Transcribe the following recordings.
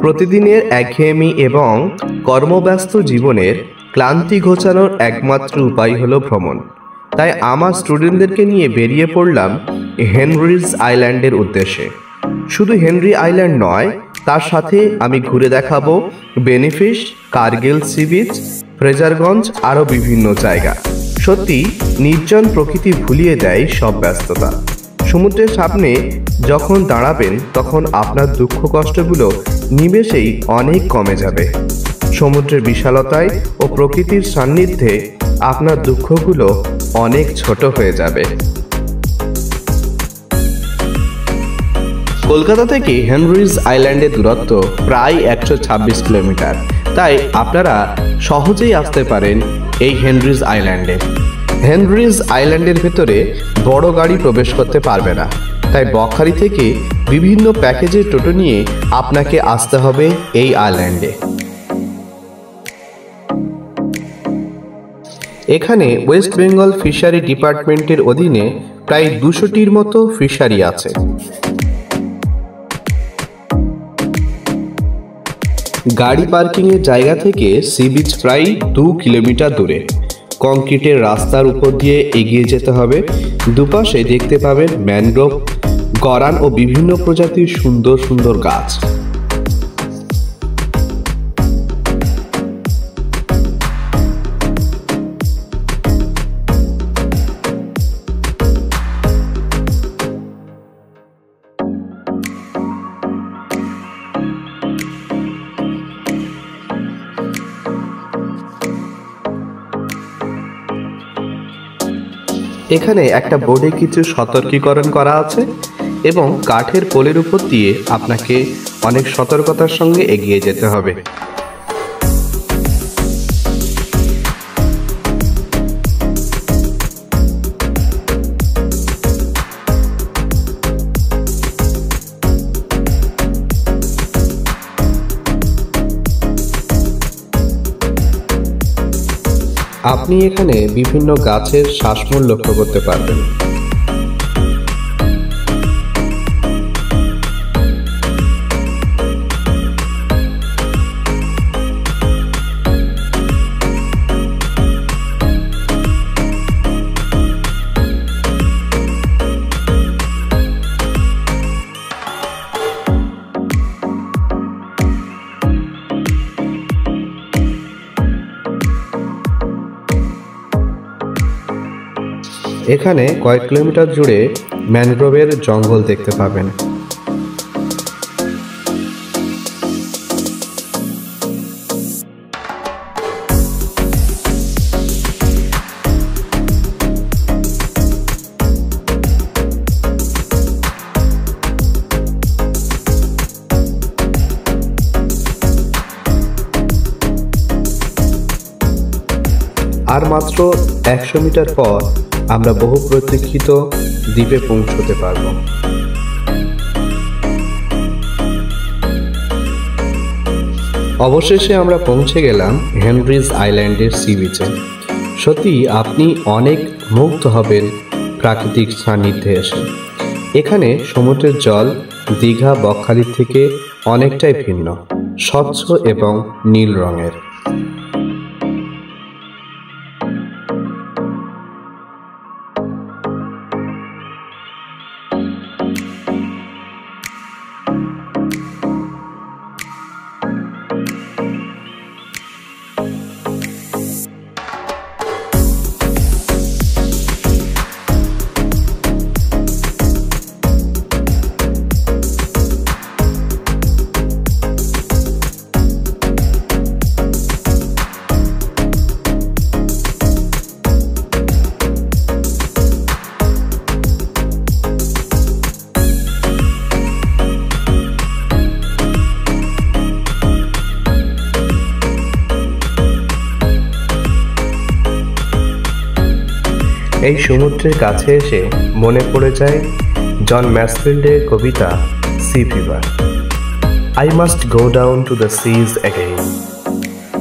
প্রতিদিনের একঘেয়েমি এবং কর্মব্যস্ত জীবনের ক্লান্তি ঘোচানোর একমাত্র উপায় হলো ভ্রমণ। তাই আমার স্টুডেন্টদেরকে নিয়ে বেরিয়ে পড়লাম হেনরিজ আইল্যান্ডের উদ্দেশ্যে। শুধু হেনরি আইল্যান্ড নয়, তার সাথে আমি ঘুরে দেখাবো বেনিফিশ, কার্গিল সি বিচ, ফ্রেজারগঞ্জ, আরও বিভিন্ন জায়গা। সত্যি নির্জন প্রকৃতি ভুলিয়ে দেয় সব ব্যস্ততা। সমুদ্রের সামনে যখন দাঁড়াবেন তখন আপনার দুঃখ কষ্টগুলো নিমেষেই অনেক কমে যাবে। সমুদ্রের বিশালতায় ও প্রকৃতির সান্নিধ্যে আপনার দুঃখগুলো অনেক ছোট হয়ে যাবে। কলকাতা থেকে হেনরিজ আইল্যান্ডের দূরত্ব প্রায় 126 কিলোমিটার। তাই আপনারা সহজেই আসতে পারেন এই হেনরিজ আইল্যান্ডে। হেনরিজ আইল্যান্ডের ভেতরে বড় গাড়ি প্রবেশ করতে পারবে না, তাই বকখালি থেকে বিভিন্ন প্যাকেজের টোটো নিয়ে আপনাকে আসতে হবে এই আইল্যান্ডে। এখানে ওয়েস্ট বেঙ্গল ফিশারি ডিপার্টমেন্টের অধীনে প্রায় 200টির মতো ফিশারি আছে। গাড়ি পার্কিংয়ের জায়গা থেকে সি বিচ প্রায় 2 কিলোমিটার দূরে। কংক্রিটের রাস্তার উপর দিয়ে এগিয়ে যেতে হবে। দুপাশে দেখতে পাবেন ম্যানগ্রোভ, গরান ও বিভিন্ন প্রজাতির সুন্দর সুন্দর গাছ। এখানে একটা বোর্ডে কিছু সতর্কীকরণ করা আছে এবং কাঠের পোলের উপর দিয়ে আপনাকে অনেক সতর্কতার সঙ্গে এগিয়ে যেতে হবে। আপনি এখানে বিভিন্ন গাছের শ্বাসমূল লক্ষ্য করতে পারবেন। এখানে কয়েক কিলোমিটার জুড়ে ম্যানগ্রোভের জঙ্গল দেখতে পাবেন। আর মাত্র 100 মিটার পর আমরা বহু প্রতীক্ষিত দ্বীপে পৌঁছতে পারব। অবশেষে আমরা পৌঁছে গেলাম হেনরিজ আইল্যান্ডের সি বিচে। সত্যি আপনি অনেক মুগ্ধ হবেন প্রাকৃতিক সান্নিধ্যে এসে। এখানে সমুদ্রের জল দীঘা বকখালির থেকে অনেকটাই ভিন্ন, স্বচ্ছ এবং নীল রঙের। এই সমুদ্রের কাছে এসে মনে পড়ে যায় জন ম্যাসফিল্ডের কবিতা sea fever. I must go down to the seas again,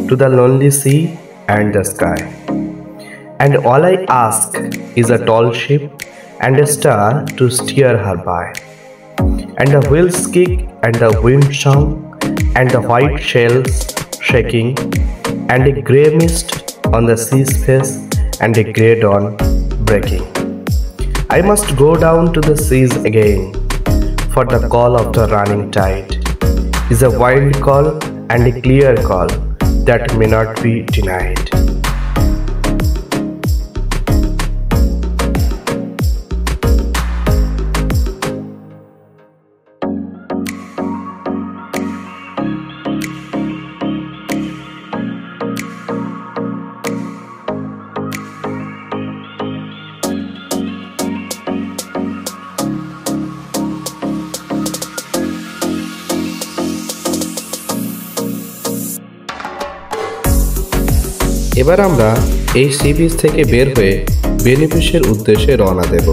to the lonely sea and the sky, and all I ask is a tall ship and a star to steer her by, and the wheels kick and the wind sound and the white shells shaking, and a grey mist on the sea's face, and a grey dawn breaking. I must go down to the seas again, for the call of the running tide is a wild call and a clear call that may not be denied. এবার আমরা এই sea beach থেকে বের হয়ে বেনিফিশের উদ্দেশ্যে রওনা দেব।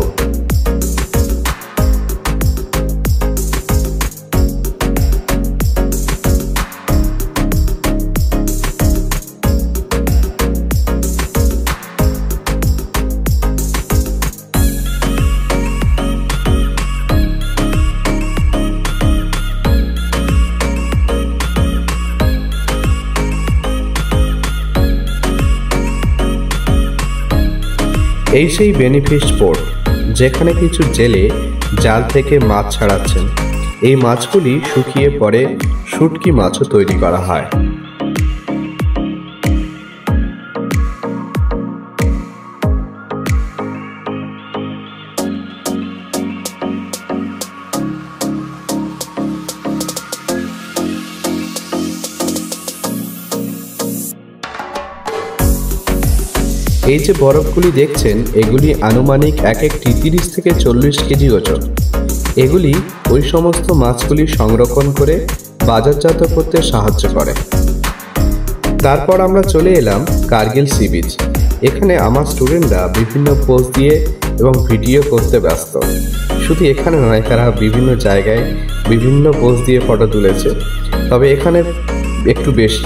এই সেই বেনিফিশ পোর্ট, যেখানে কিছু জেলে জাল থেকে মাছ ছাড়াচ্ছেন। এই মাছগুলি শুকিয়ে পরে শুটকি মাছও তৈরি করা হয়। এই যে বরফগুলি দেখছেন, এগুলি আনুমানিক এক একটি 30 থেকে 40 কেজি ওজন। এগুলি ওই সমস্ত মাছগুলি সংরক্ষণ করে বাজারজাত করতে সাহায্য করে। তারপর আমরা চলে এলাম কার্গিল সি বিচ। এখানে আমার স্টুডেন্টরা বিভিন্ন পোজ দিয়ে এবং ভিডিও করতে ব্যস্ত। শুধু এখানে নয়, তারা বিভিন্ন জায়গায় বিভিন্ন পোজ দিয়ে ফটো তুলেছে, তবে এখানে একটু বেশি।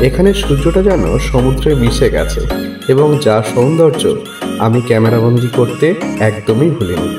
এখানে সূর্যটা যেন সমুদ্রে মিশে গেছে এবং যা সৌন্দর্য আমি ক্যামেরাবন্দি করতে একদমই ভুলিনি।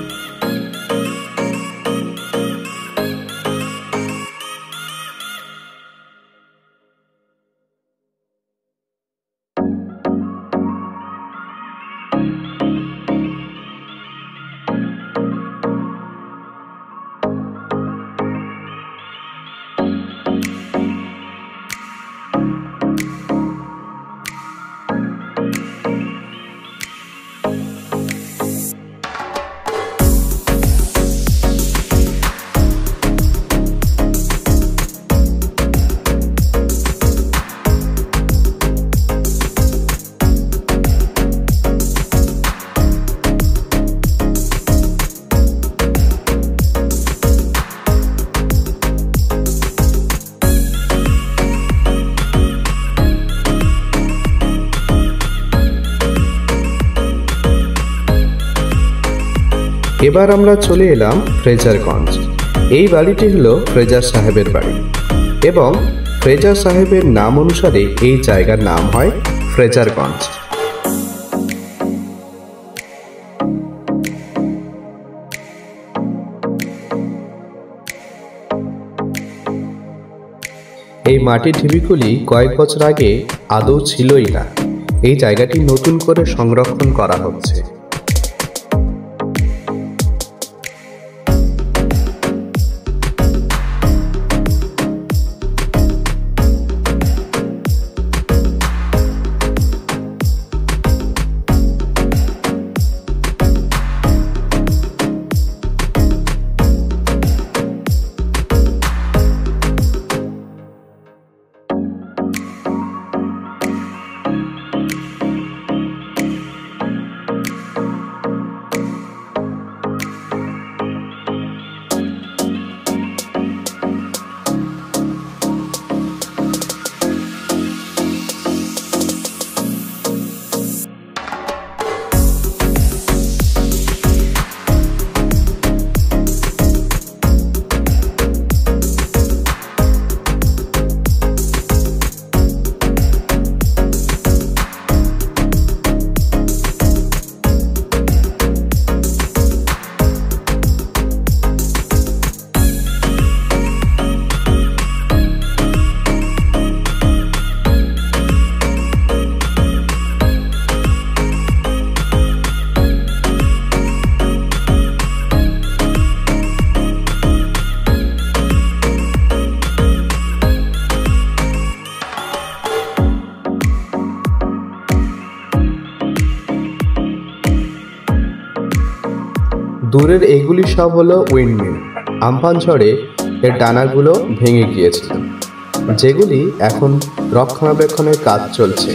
এবার আমরা চলে এলাম ফ্রেজারগঞ্জ। এই বাড়িটি হলো ফ্রেজার সাহেবের বাড়ি এবং ফ্রেজার সাহেবের নাম অনুসারে এই জায়গার নাম হয় ফ্রেজারগঞ্জ। এই মাটির ঢিবিগুলি কয়েক বছর আগে আদৌ ছিলই না। এই জায়গাটি নতুন করে সংরক্ষণ করা হচ্ছে। দূরের এগুলি সব হলো উইন্ডমিল। আমফান ঝড়ে এর ডানাগুলো ভেঙে গিয়েছিল, যেগুলি এখন রক্ষণাবেক্ষণের কাজ চলছে।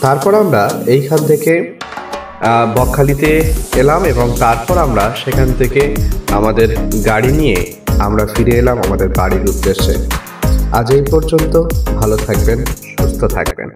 তারপর আমরা এইখান থেকে বকখালিতে এলাম এবং তারপর আমরা সেখান থেকে আমাদের গাড়ি নিয়ে আমরা ফিরে এলাম আমাদের বাড়ির উদ্দেশ্যে। আজ এই পর্যন্ত। ভালো থাকবেন, সুস্থ থাকবেন।